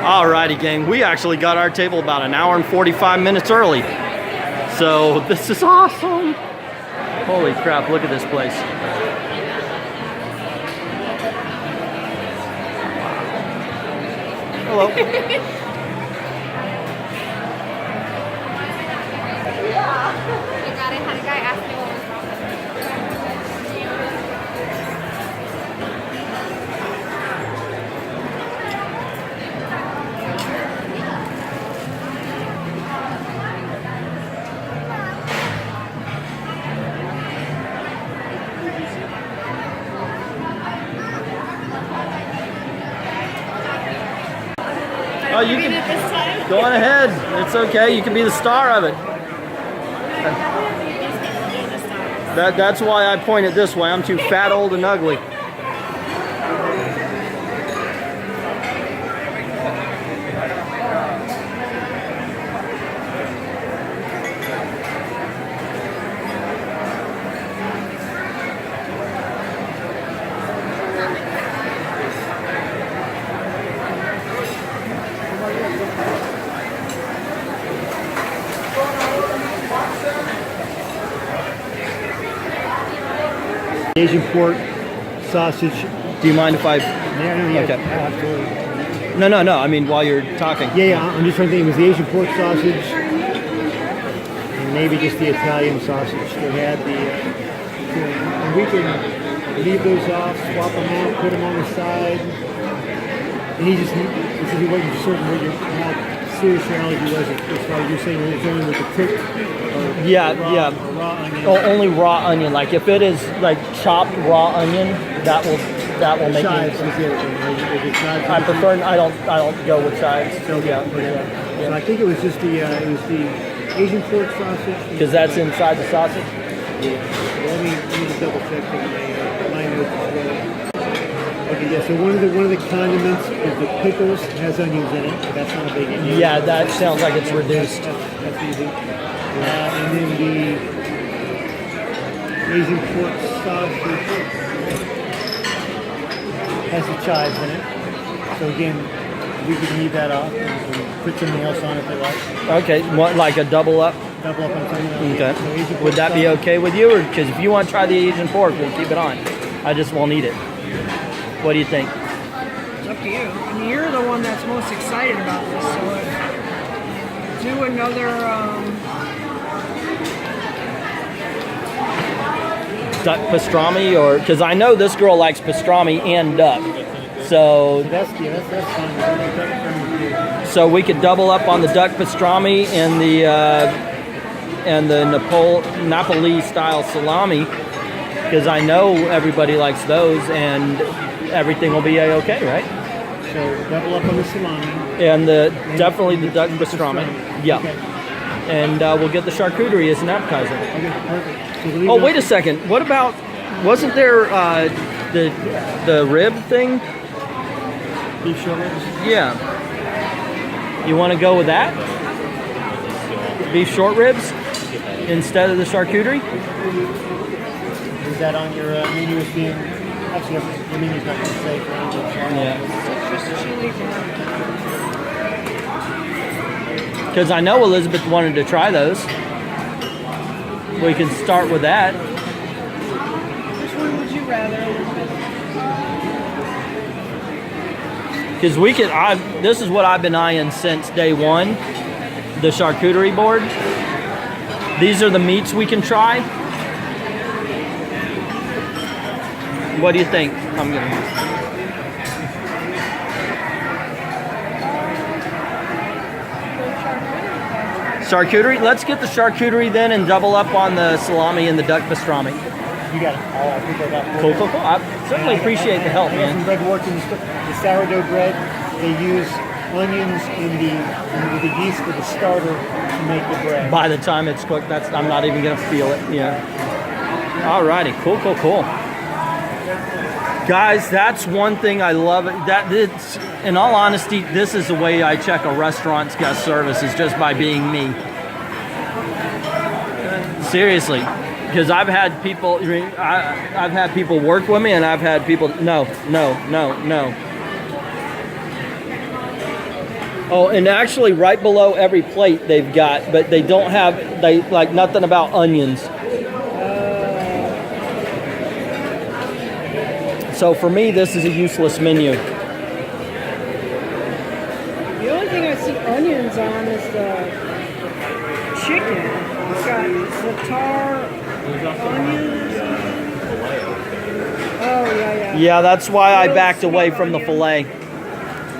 Alrighty, gang. We actually got our table about an hour and 45 minutes early. So this is awesome. Holy crap, look at this place. Hello. Had a guy ask me what was wrong with Oh, you can go on ahead. It's okay. You can be the star of it. That's why I point it this way. I'm too fat, old, and ugly. Asian pork, sausage. Do you mind if I? Yeah, Okay. absolutely. No. I mean, while you're talking. Yeah, I'm just trying to think. It was the Asian pork sausage, and maybe just the Italian sausage. They had the. And we can leave those off, swap them out, put them on the side. And he said he wasn't certain what how serious your allergy was. As far as you're saying, it's only with the cooked. Yeah. Raw onion. Oh, only raw onion. Like if it is like chopped raw onion, that will make Chives me. is the other thing. Is it chives? I prefer. I don't go with chives. So Yeah. So I think it was just the Asian pork sausage. Because that's inside the sausage. Yeah. Let me just double check my notes as well. Okay, yeah. So one of the condiments is the pickles has onions in it. But that's not a big onion. Yeah, that sounds like it's reduced. That's easy. And then the Asian pork sausage has the chives in it. So again, we can leave that off and put something else on if they like. Okay, what, like a double up? Double up on something else. Okay. So Asian pork Would that be sausage. okay with you, or because if you want to try the Asian pork, we'll keep it on. I just won't eat it. What do you think? It's up to you. I mean, you're the one that's most excited about this, so do another Duck pastrami, or because I know this girl likes pastrami and duck, so That's fine. so we could double up on the duck pastrami and the Napoli style salami, because I know everybody likes those, and everything will be okay, right? So double up on the salami. And definitely the duck pastrami. Yeah. Okay. And we'll get the charcuterie as an appetizer. Okay, perfect. So leave Oh, it wait up- a second. What about, wasn't there the rib thing? Beef short ribs. Yeah. You want to go with that? Beef short ribs instead of the charcuterie? Is that on your menu as being? Actually, your menu's not going to say. Yeah. citrus chili Because I know Elizabeth wanted to try those. We can start with that. Which one would you rather? Because we could, this is what I've been eyeing since day one, the charcuterie board. These are the meats we can try. What do you think? I'm gonna. Charcuterie? Let's get the charcuterie then and double up on the salami and the duck pastrami. You got it. I think I got it. Cool. I certainly appreciate the help, I got some man. bread working. The sourdough bread, they use onions in the yeast for the starter to make the bread. By the time it's cooked, I'm not even gonna feel it. Yeah. Alrighty. Cool. Guys, that's one thing I love. In all honesty, this is the way I check a restaurant's guest service, is just by being me. Seriously, because I've had people work with me, and I've had people no. Oh, and actually right below every plate they've got, but they don't have, they like nothing about onions. So for me, this is a useless menu. The only thing I see onions on is the chicken. It's got za'atar onions. Oh, yeah. Yeah, that's why I backed away from the filet.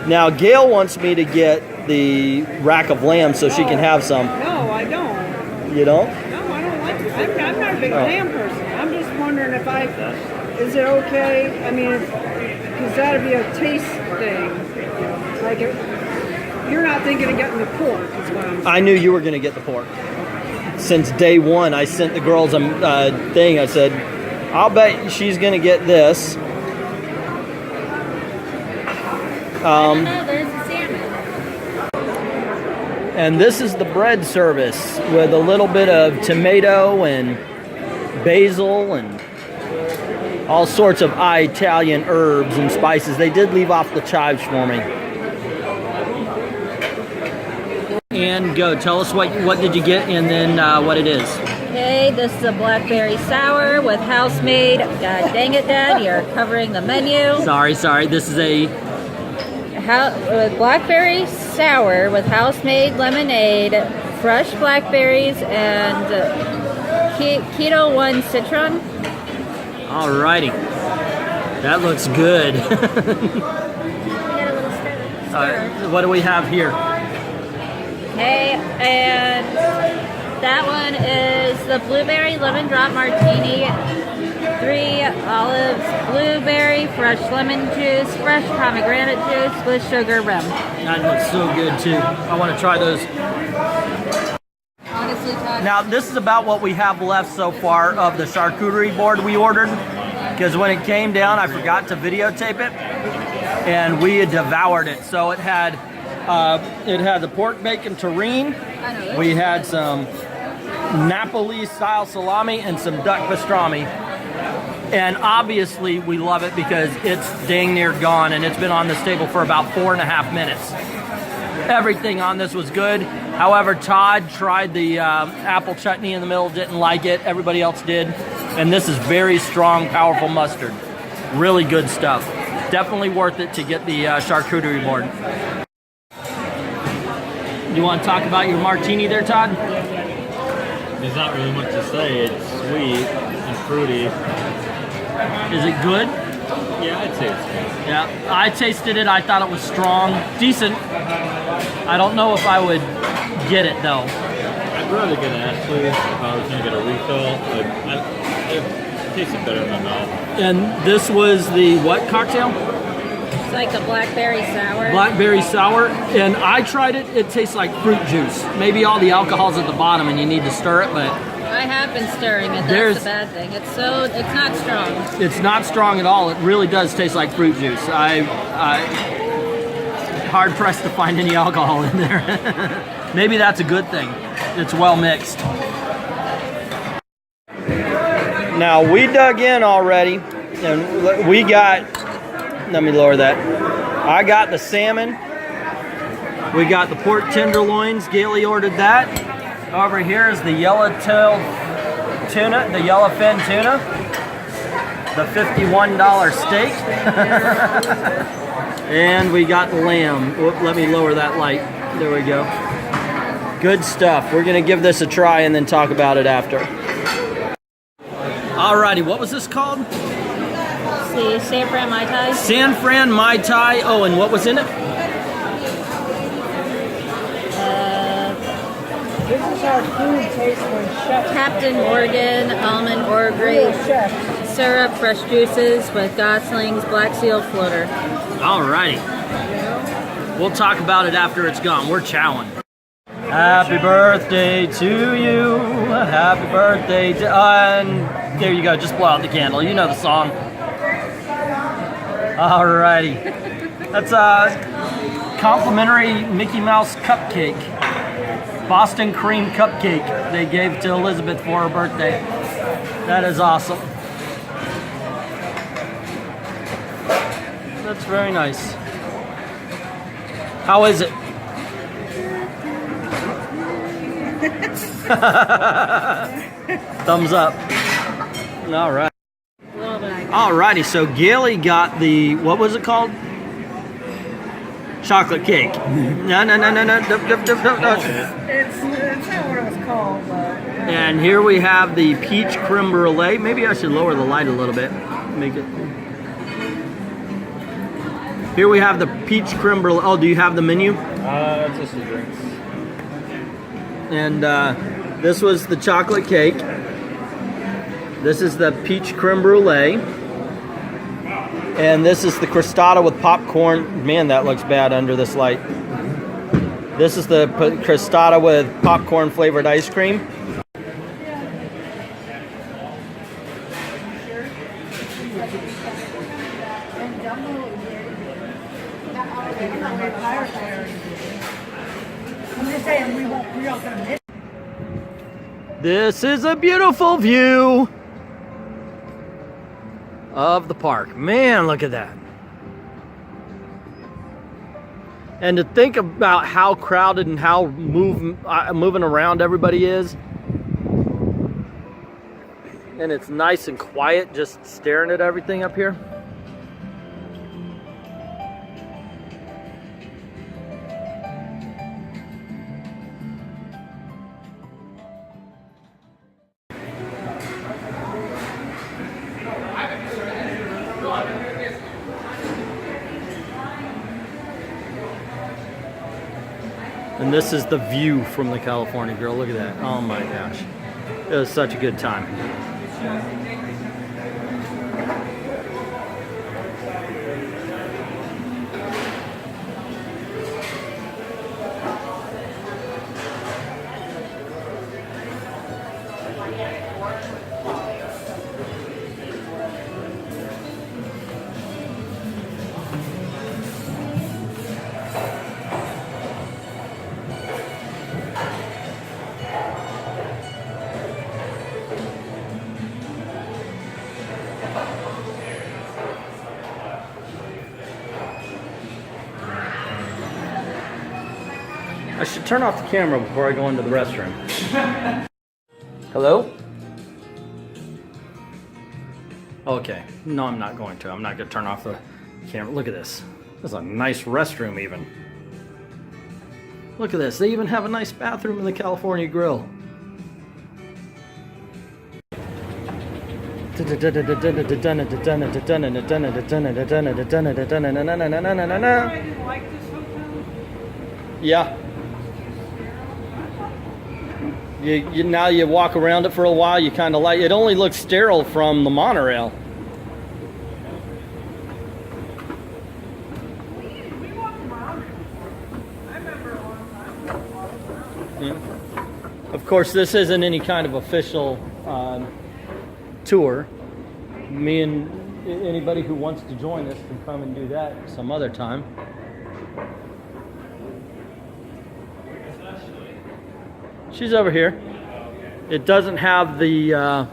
Now, Gail wants me to get the rack of lamb so she can have some. No, I don't. You don't? No, I don't like it. I'm not a big lamb person. I'm just wondering if is it okay? I mean, because that'd be a taste thing. Like, you're not thinking of getting the pork, is what I'm saying. I knew you were going to get the pork. Since day one, I sent the girls a thing. I said, I'll bet she's going to get this. No, there's a salmon. And this is the bread service with a little bit of tomato and basil and all sorts of Italian herbs and spices. They did leave off the chives for me. And go, tell us what did you get and then what it is. Okay, this is a blackberry sour with house-made. God dang it, Dad, you're covering the menu. Sorry, this is a Blackberry sour with house-made lemonade, fresh blackberries, and Keto One citron. alrighty. That looks good. Get a little stir. What do we have here? Okay, and that one is the blueberry lemon drop martini. 3 olives, blueberry, fresh lemon juice, fresh pomegranate juice with sugar rim. That looks so good too. I want to try those. Honestly, Todd. Now this is about what we have left so far of the charcuterie board we ordered, because when it came down I forgot to videotape it and we had devoured it. So it had the pork bacon terrine, we had some Napoli style salami and some duck pastrami. And obviously we love it because it's dang near gone and it's been on this table for about 4.5 minutes. Everything on this was good. However, Todd tried the apple chutney in the middle, didn't like it. Everybody else did. And this is very strong, powerful mustard. Really good stuff. Definitely worth it to get the charcuterie board. You want to talk about your martini there, Todd? There's not really much to say. It's sweet and fruity. Is it good? Yeah, I'd say it's good. Yeah, I tasted it. I thought it was strong, decent. I don't know if I would get it though. I'd rather get an Ashley if I was going to get a refill. But it tasted better in my mouth. And this was the what cocktail? It's like a blackberry sour. Blackberry sour. And I tried it. It tastes like fruit juice. Maybe all the alcohol's at the bottom and you need to stir it, but I have been stirring it. That's the bad thing. It's not strong. it's not strong at all. It really does taste like fruit juice. I hard pressed to find any alcohol in there. Maybe that's a good thing. It's well mixed. Now we dug in already and we got, let me lower that. I got the salmon. We got the pork tenderloins. Gailey ordered that. Over here is the yellow-tailed tuna, the yellowfin tuna. The $51 steak. And we got the lamb. Whoop, let me lower that light. There we go. Good stuff. We're going to give this a try and then talk about it after. Alrighty, what was this called? The San Fran Mai Tai. San Fran Mai Tai. Oh, and what was in it? This is our food taste when chef. Captain Morgan, almond or grape syrup, fresh juices with Gosling's Black Seal floater. Alrighty. We'll talk about it after it's gone. We're chowing. Happy birthday to you. Happy birthday to... and there you go. Just blow out the candle. You know the song. Alrighty. That's a complimentary Mickey Mouse cupcake. Boston cream cupcake they gave to Elizabeth for her birthday. That is awesome. That's very nice. How is it? Thumbs up. All right. A little bit. Alrighty, so Gailey got the, what was it called? Chocolate cake. No. It's not what it was called, but. And here we have the peach creme brulee. Maybe I should lower the light a little bit. Make it. Here we have the peach creme brulee. Oh, do you have the menu? Just the drinks. And this was the chocolate cake. This is the peach creme brulee. And this is the crostata with popcorn. Man, that looks bad under this light. This is the crostata with popcorn flavored ice cream. This is a beautiful view of the park. Man, look at that. And to think about how crowded and how moving around everybody is. And it's nice and quiet just staring at everything up here. And this is the view from the California Grill. Look at that. Oh my gosh. It was such a good time. I should turn off the camera before I go into the restroom. Hello? Okay. No, I'm not going to. I'm not going to turn off the camera. Look at this. This is a nice restroom even. Look at this. They even have a nice bathroom in the California Grill. Yeah. Now you walk around it for a while, you kind of like it. Only looks sterile from the monorail. We walked around it. I remember a long time ago. Yeah. Of course, this isn't any kind of official tour. Me and anybody who wants to join us can come and do that some other time. She's over here. It doesn't have the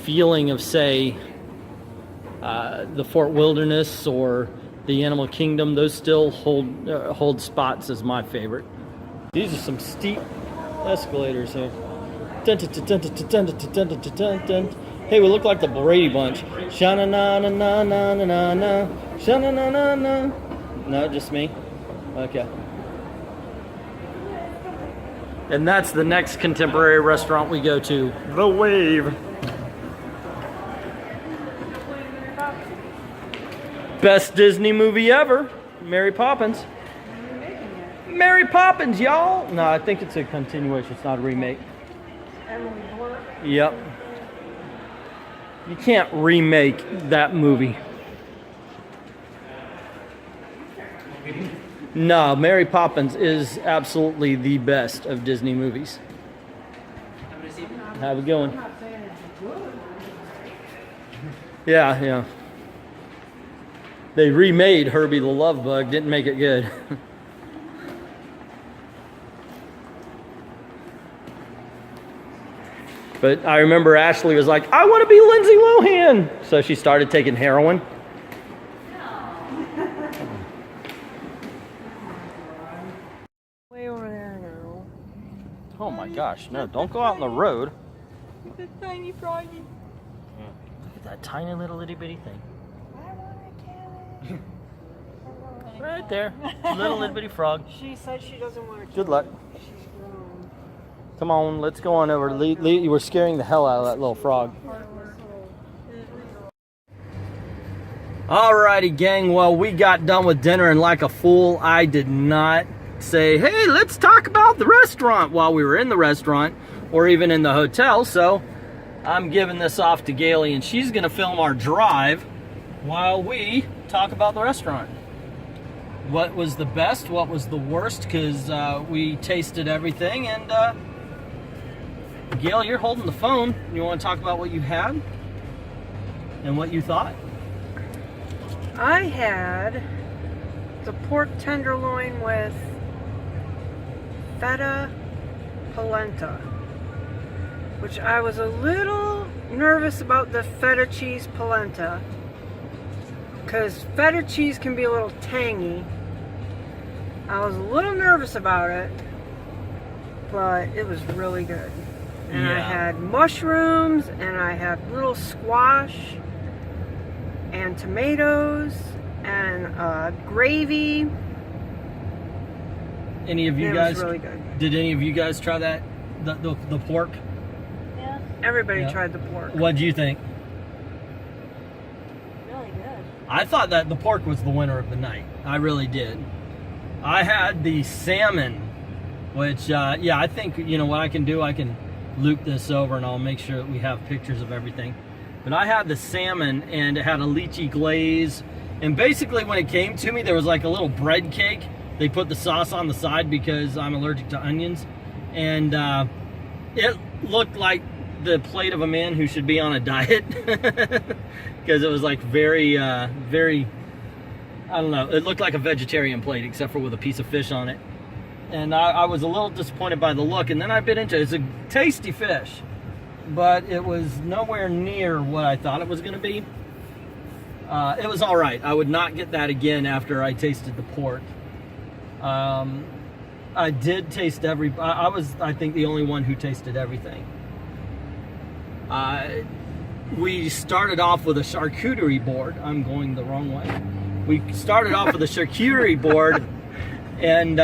feeling of, say, the Fort Wilderness or the Animal Kingdom. Those still hold spots as my favorite. These are some steep escalators here. Hey, we look like the Brady Bunch. Sha-na-na-na-na-na-na-na. Sha-na-na-na-na. No, just me? Okay. And that's the next contemporary restaurant we go to. The Wave. Best Disney movie ever. Mary Poppins. Mary Poppins, y'all. No, I think it's a continuation. It's not a remake. Yep. You can't remake that movie. No, Mary Poppins is absolutely the best of Disney movies. How's it going? Yeah. They remade Herbie the Love Bug, didn't make it good. But I remember Ashley was like, I want to be Lindsay Lohan. So she started taking heroin. Way over there now. Oh my gosh, no, don't go out on the road. Look at the tiny froggy. Look at that tiny little itty bitty thing. I want to kill it. Right there. Little itty bitty frog. She said she doesn't want to kill Good luck. it. She's grown. Come on, let's go on over. You were scaring the hell out of that little frog. Alrighty, gang. Well, we got done with dinner, and like a fool, I did not say, hey, let's talk about the restaurant while we were in the restaurant or even in the hotel. So I'm giving this off to Gailey, and she's going to film our drive while we talk about the restaurant. What was the best? What was the worst? Because we tasted everything. And Gail, you're holding the phone. You want to talk about what you had and what you thought? I had the pork tenderloin with feta polenta, which I was a little nervous about the feta cheese polenta because feta cheese can be a little tangy. I was a little nervous about it, but it was really good. And I had mushrooms, and I had little squash and tomatoes and gravy. Any of you It guys? was really good. Did any of you guys try that the pork? Yeah, Everybody tried the pork. What do you think? really good. I thought that the pork was the winner of the night. I really did. I had the salmon, which yeah, I think you know what I can do. I can loop this over, and I'll make sure that we have pictures of everything. But I had the salmon, and it had a lychee glaze. And basically, when it came to me, there was like a little bread cake. They put the sauce on the side because I'm allergic to onions. And it looked like the plate of a man who should be on a diet. Because it was like very, very, I don't know. It looked like a vegetarian plate, except for with a piece of fish on it. And I was a little disappointed by the look. And then I bit into it. It's a tasty fish, but it was nowhere near what I thought it was going to be. It was all right. I would not get that again after I tasted the pork. I did taste I was, I think, the only one who tasted everything. We started off with a charcuterie board. I'm going the wrong way. We started off with a charcuterie board, and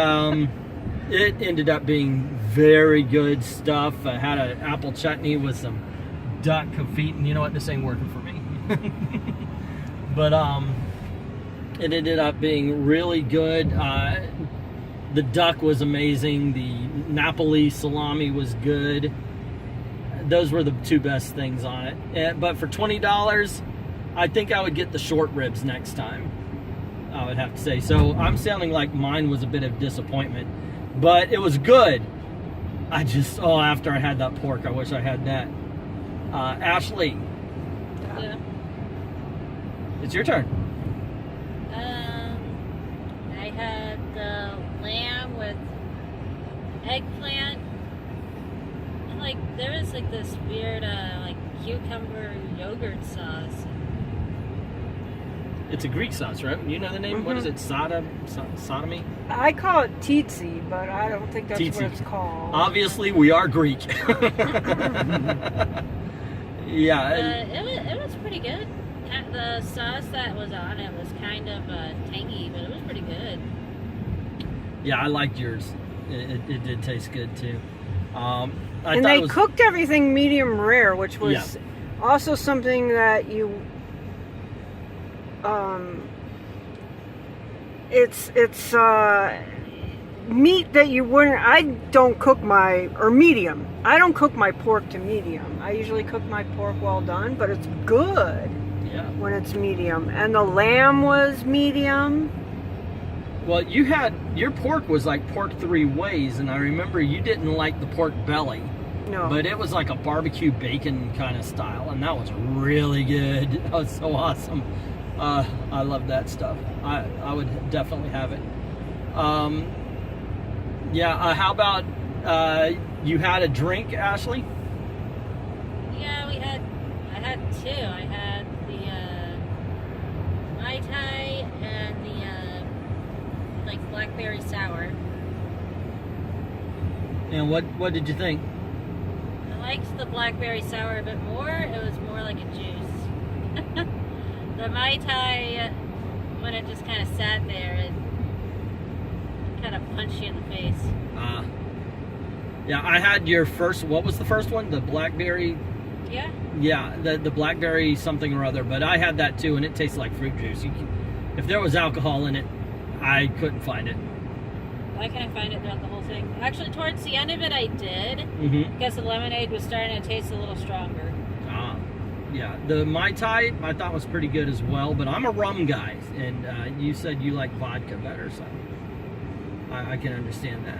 it ended up being very good stuff. I had an apple chutney with some duck confit, and you know what? This ain't working for me. But it ended up being really good. The duck was amazing. The Napoli salami was good. Those were the two best things on it. But for $20, I think I would get the short ribs next time, I would have to say. So I'm sounding like mine was a bit of disappointment. But it was good. I just, after I had that pork, I wish I had that. Ashley. Yeah. It's your turn. I had the lamb with eggplant. And like there was like this weird like cucumber yogurt sauce. It's a Greek sauce, right? You know the name? Mm-hmm. What is it? Sodomy? I call it tsitsi, but I don't think that's Tsitsi. what it's called. Obviously, we are Greek. Yeah. It was pretty good. The sauce that was on it was kind of tangy, but it was pretty good. Yeah, I liked yours. It did taste good too. And they cooked everything medium rare, which was also something that you. It's meat that you wouldn't. I don't cook medium. I don't cook my pork to medium. I usually cook my pork well done, but it's good. Yeah. When it's medium. And the lamb was medium. Well, your pork was like pork three ways, and I remember you didn't like the pork belly. No. But it was like a barbecue bacon kind of style, and that was really good. That was so awesome. I love that stuff. I would definitely have it. Yeah, how about you had a drink, Ashley? Yeah, I had two. I had the Mai Tai and the like blackberry sour. And what did you think? I liked the blackberry sour a bit more. It was more like a juice. The Mai Tai, when it just kind of sat there, it kind of punched you in the face. Yeah, I had your first, what was the first one? The blackberry? Yeah. Yeah, the blackberry something or other, but I had that too, and it tastes like fruit juice. If there was alcohol in it, I couldn't find it. I couldn't find it throughout the whole thing. Actually, towards the end of it, I did. Mm-hmm. Because the lemonade was starting to taste a little stronger. Yeah, the Mai Tai I thought was pretty good as well, but I'm a rum guy, and you said you like vodka better, so I can understand that.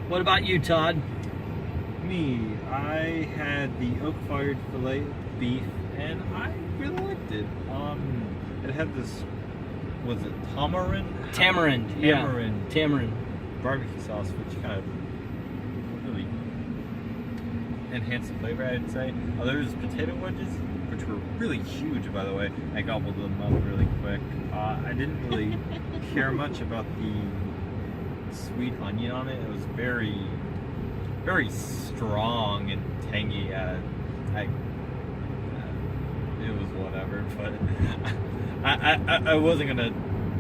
What about you, Todd? Me, I had the oak-fired filet beef, and I really liked it. It had this, was it tamarind? Tamarind, yeah. Tamarind. Barbecue sauce, which kind of really enhanced the flavor, I'd say. There's potato wedges, which were really huge, by the way. I gobbled them up really quick. I didn't really care much about the sweet onion on it. It was very, very strong and tangy. It was whatever, but I wasn't gonna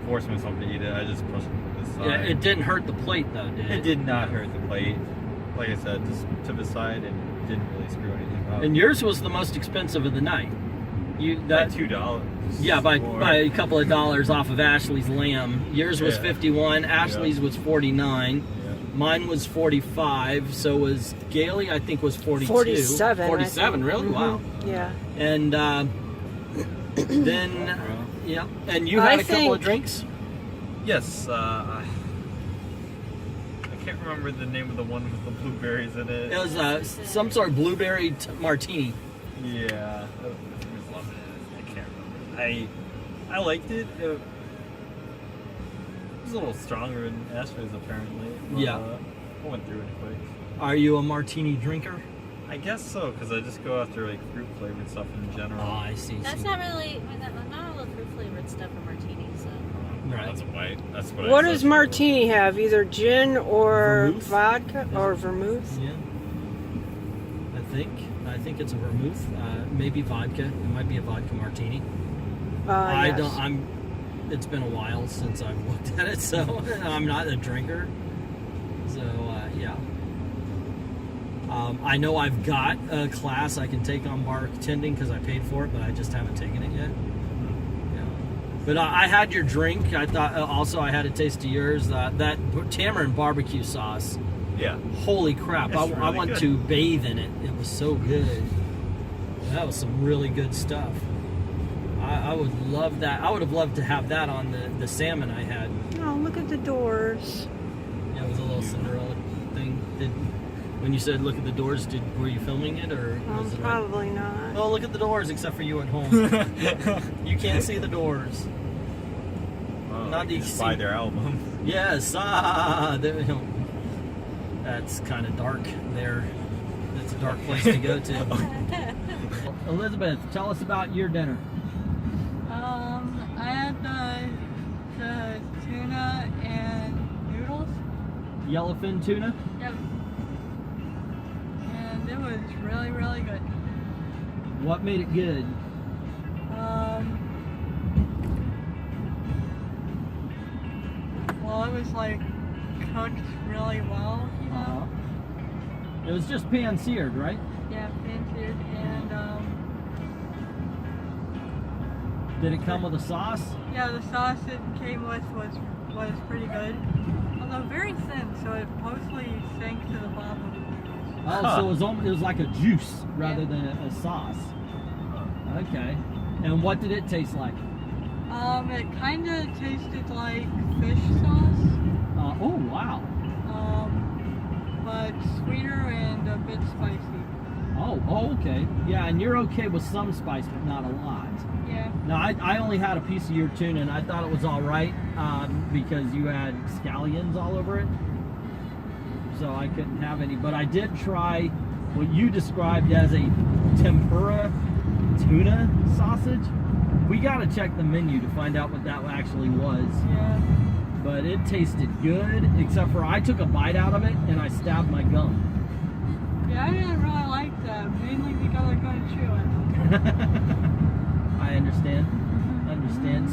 force myself to eat it. I just pushed it to the side. Yeah, it didn't hurt the plate though, did it? It did not hurt the plate. Like I said, just to the side and didn't really screw anything up. And yours was the most expensive of the night. By $2. Yeah, by a couple of dollars off of Ashley's lamb. Yours was 51. Ashley's was 49. Yeah. Mine was 45. So was Gailey. I think was 42. 47. 47. Really? Wow. Yeah. And then yeah. And you had a couple of drinks. Yes. I can't remember the name of the one with the blueberries in it. It was some sort of blueberry martini. Yeah. I can't remember. I liked it. It was a little stronger than Ashley's apparently. But, Yeah. I went through it quick. Are you a martini drinker? I guess so, because I just go after like fruit flavored stuff in general. Oh, I see. That's not really, not all the fruit flavored stuff in martinis, so. Right. That's white. That's what. What does martini have? Either gin or Vermouth? vodka or vermouth? Yeah. I think it's a vermouth. Maybe vodka. It might be a vodka martini. I Yes. don't. It's been a while since I've looked at it, so I'm not a drinker. So yeah. I know I've got a class I can take on bartending because I paid for it, but I just haven't taken it yet. Yeah. But I had your drink. I thought also I had a taste of yours. That tamarind barbecue sauce. Yeah. Holy crap! It's I really want good. to bathe in it. It was so good. That was some really good stuff. I would love that. I would have loved to have that on the salmon I had. Oh, look at the doors. Yeah, it was a little Cinderella thing. When you said look at the doors, were you filming it or was it Probably not. Oh, look at the doors, except for you at home. You can't see the doors. Not the just buy their album. Yes. That's kind of dark there. That's a dark place to go to. Elizabeth, tell us about your dinner. I had the tuna and noodles. Yellowfin tuna? Yep. And it was really, really good. What made it good? Well, it was like cooked really well, you know? It was just pan-seared, right? Yeah, pan-seared, and Did it come with a sauce? yeah, the sauce it came with was pretty good. Although very thin, so it mostly sank to the bottom of the noodles. Oh, so it was like a juice rather than a sauce. Okay. And what did it taste like? It kind of tasted like fish sauce, Oh, wow. but sweeter and a bit spicy. Oh, okay. Yeah, and you're okay with some spice, but not a lot. Yeah. Now, I only had a piece of your tuna, and I thought it was all right because you had scallions all over it. So I couldn't have any. But I did try what you described as a tempura tuna sausage. We got to check the menu to find out what that actually was. Yeah. But but it tasted good, except for I took a bite out of it and I stabbed my gum. Yeah, I didn't really like that, mainly because I couldn't chew it. I understand.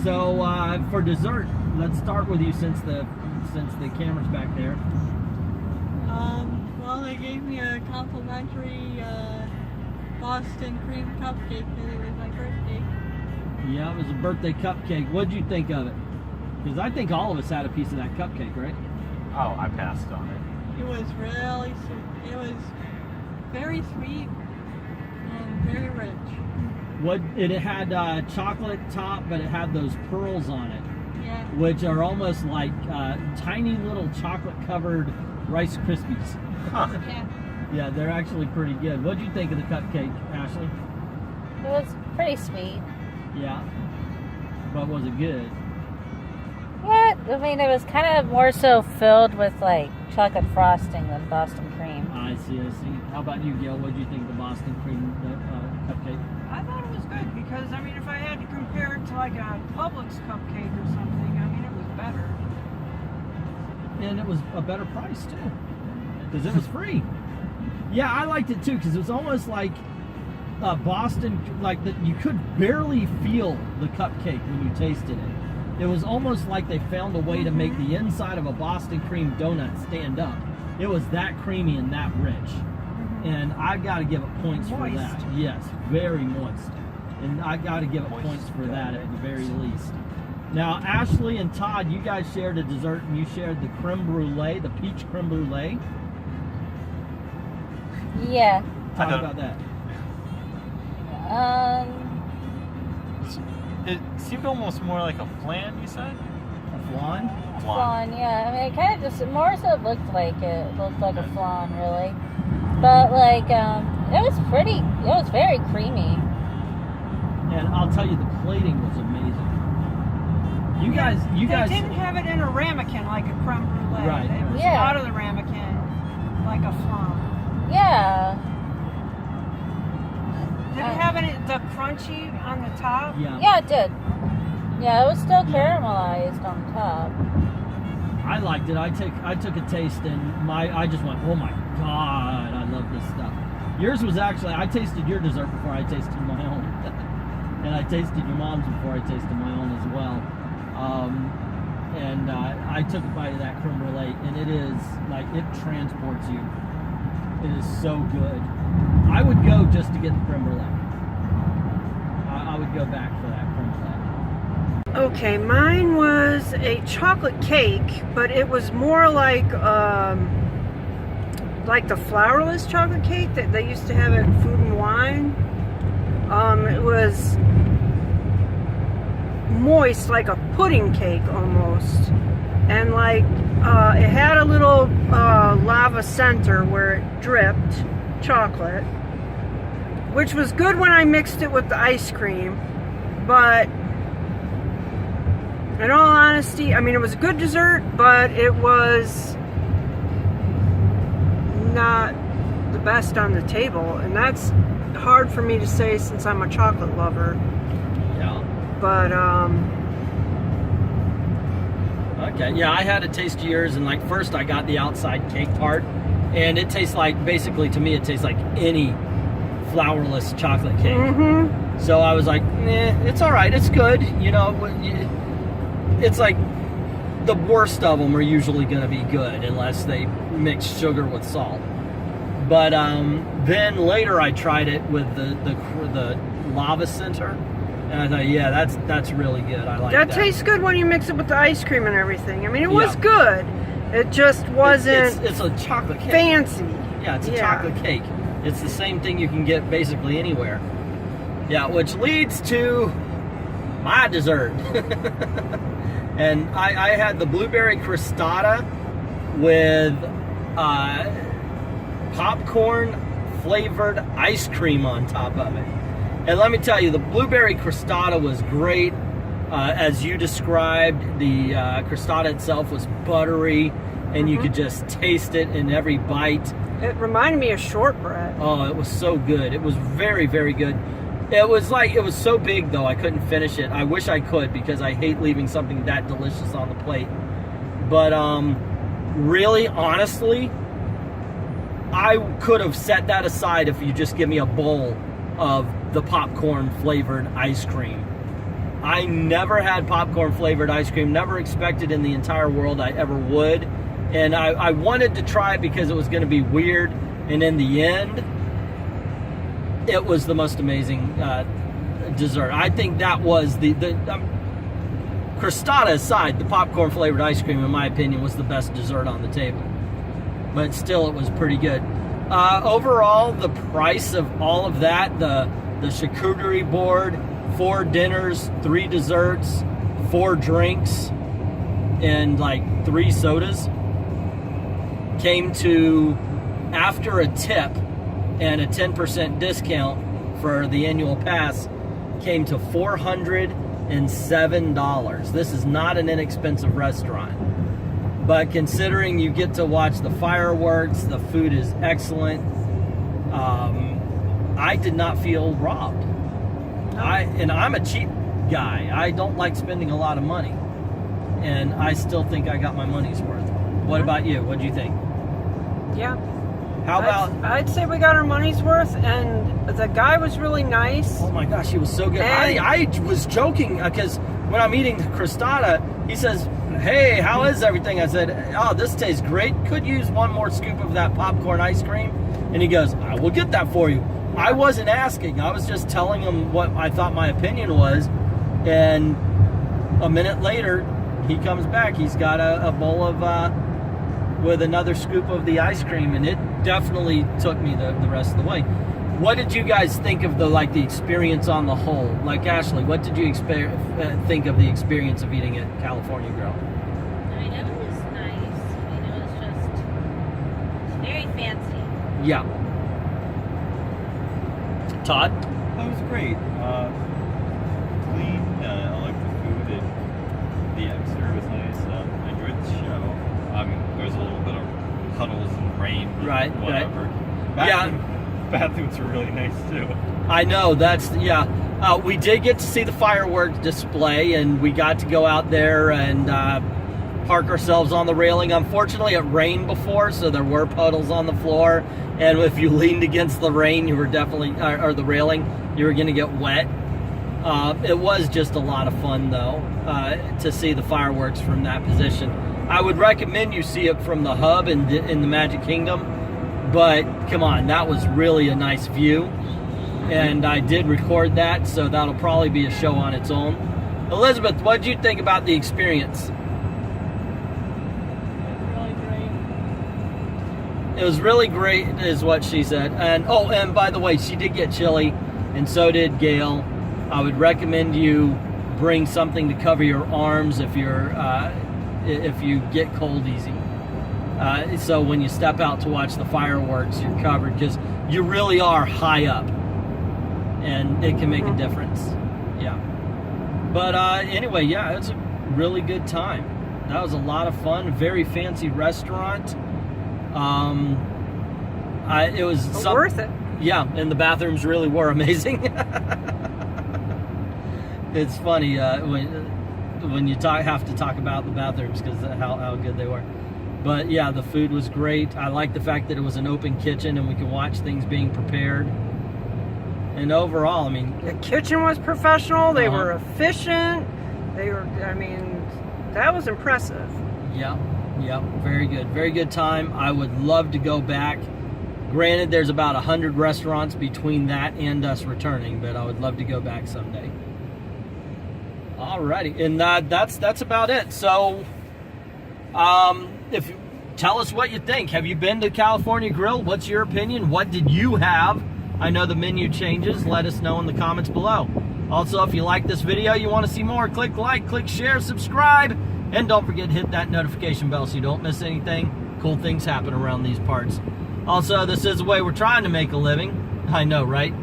So for dessert, let's start with you since the camera's back there. Well, they gave me a complimentary Boston cream cupcake because it was my birthday. Yeah, it was a birthday cupcake. What'd you think of it? Because I think all of us had a piece of that cupcake, right? Oh, I passed on it. It was really sweet. It was very sweet and very rich. It had chocolate top, but it had those pearls on it, Yeah. which are almost like tiny little chocolate-covered Rice Krispies. Huh. Yeah. Yeah, they're actually pretty good. What'd you think of the cupcake, Ashley? It was pretty sweet. Yeah. But was it good? Yeah, I mean, it was kind of more so filled with like chocolate frosting than Boston cream. I see. How about you, Gail? What'd you think of the Boston cream cupcake? I thought it was good because, I mean, if I had to compare it to like a Publix cupcake or something, I mean, it was better. And it was a better price too, because it was free. Yeah, I liked it too, because it was almost like Boston, like that you could barely feel the cupcake when you tasted it. It was almost like they found a way to make the inside of a Boston cream donut stand up. It was that creamy and that rich. And I got to give it points for that. Yes, very moist. And I got to give it points for that at the very least. Now, Ashley and Todd, you guys shared a dessert, and you shared the creme brulee, the peach creme brulee. Yeah. Talk about that. It seemed almost more like a flan, you said? A flan? Flan, yeah. I mean, it kind of just more so looked like it. It looked like a flan, really. But like, it was very creamy. And I'll tell you, the plating was amazing. You guys. They didn't have it in a ramekin like a creme brulee. Right. It was Yeah. out of the ramekin like a flan. Yeah. Did it have the crunchy on the top? Yeah. Yeah, it did. Yeah, it was still caramelized on top. I liked it. I took a taste, and I just went, oh my god, I love this stuff. Yours was actually, I tasted your dessert before I tasted my own. And I tasted your mom's before I tasted my own as well. I took a bite of that creme brulee, and it is like, it transports you. It is so good. I would go just to get the creme brulee. I would go back for that creme brulee. Okay, mine was a chocolate cake, but it was more like the flourless chocolate cake that they used to have at Food and Wine. It was moist, like a pudding cake almost, and like it had a little lava center where it dripped chocolate, which was good when I mixed it with the ice cream. But in all honesty, I mean, it was a good dessert, but it was not the best on the table, and that's hard for me to say since I'm a chocolate lover. Yeah. But Okay, yeah, I had a taste of yours, and like first I got the outside cake part, and it tastes like, basically to me, it tastes like any flourless chocolate cake. mm-hmm. So I was like, it's all right, it's good. You know, it's like the worst of them are usually going to be good unless they mix sugar with salt. But then later I tried it with the lava center. And I thought, yeah, that's really good. I like that. That tastes good when you mix it with the ice cream and everything. I mean, it was good. It just wasn't It's a chocolate cake. fancy. Yeah, it's a chocolate cake. It's the same thing you can get basically anywhere. Yeah, which leads to my dessert. And I had the blueberry crostata with popcorn flavored ice cream on top of it. And let me tell you, the blueberry crostata was great. As you described, the crostata itself was buttery, and you could just taste it in every bite. It reminded me of shortbread. Oh, it was so good. It was very, very good. It was so big though, I couldn't finish it. I wish I could, because I hate leaving something that delicious on the plate. But really, honestly, I could have set that aside if you just give me a bowl of the popcorn flavored ice cream. I never had popcorn flavored ice cream, never expected in the entire world I ever would. And I wanted to try it because it was going to be weird. And in the end, it was the most amazing dessert. I think that was the crostata aside, the popcorn flavored ice cream, in my opinion, was the best dessert on the table. But still, it was pretty good. Overall, the price of all of that, the charcuterie board, 4 dinners, 3 desserts, 4 drinks, and like 3 sodas, came to, after a tip and a 10% discount for the annual pass, came to $407. This is not an inexpensive restaurant. But considering you get to watch the fireworks, the food is excellent, I did not feel robbed. I'm a cheap guy. I don't like spending a lot of money. And I still think I got my money's worth. What about you? What do you think? Yeah. How about... I'd say we got our money's worth, and the guy was really nice. Oh my gosh, he was so good. And I was joking because when I'm eating the crostata, he says, "Hey, how is everything?" I said, "Oh, this tastes great. Could use one more scoop of that popcorn ice cream." And he goes, "I will get that for you." I wasn't asking. I was just telling him what I thought my opinion was. And a minute later, he comes back. He's got a bowl of, with another scoop of the ice cream, and it definitely took me the rest of the way. What did you guys think of the experience on the whole? Like, Ashley, what did you think of the experience of eating at California Grill? I mean, it was nice. I mean, it was just very fancy. Yeah. Todd? That was great. Clean. I liked the food. The atmosphere was nice. I enjoyed the show. There was a little bit of puddles and rain. Right. Whatever. Yeah. Bathrooms were really nice too. I know, we did get to see the fireworks display, and we got to go out there and park ourselves on the railing. Unfortunately, it rained before, so there were puddles on the floor, and if you leaned against the rain, you were definitely, or the railing, you were going to get wet. It was just a lot of fun, though, to see the fireworks from that position. I would recommend you see it from the hub in the Magic Kingdom. But come on, that was really a nice view, and I did record that, so that'll probably be a show on its own. Elizabeth, what did you think about the experience? Really great. It was really great, is what she said. And and by the way, she did get chilly, and so did Gail. I would recommend you bring something to cover your arms if you get cold easy. So when you step out to watch the fireworks, you're covered, because you really are high up, and it can make a difference. Yeah. But anyway, yeah, it's a really good time. That was a lot of fun. Very fancy restaurant. It was worth it. Yeah, and the bathrooms really were amazing. It's funny when you have to talk about the bathrooms because how good they were. But yeah, the food was great. I like the fact that it was an open kitchen and we could watch things being prepared. And overall, I mean, the kitchen was professional. They were efficient. That was impressive. Yeah, very good. Very good time. I would love to go back. Granted, there's about 100 restaurants between that and us returning, but I would love to go back someday. Alrighty, and that's about it. So, if you tell us what you think. Have you been to California Grill? What's your opinion? What did you have? I know the menu changes. Let us know in the comments below. Also, if you like this video, you want to see more, click like, click share, subscribe, and don't forget to hit that notification bell so you don't miss anything. Cool things happen around these parts. Also, this is the way we're trying to make a living. I know, right?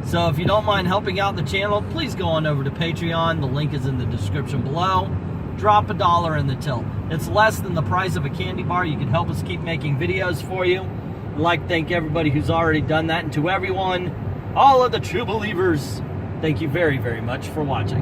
So if you don't mind helping out the channel, please go on over to Patreon. The link is in the description below. Drop $1 in the till. It's less than the price of a candy bar. You can help us keep making videos for you. I'd like to thank everybody who's already done that, and to everyone, all of the true believers, thank you very, very much for watching.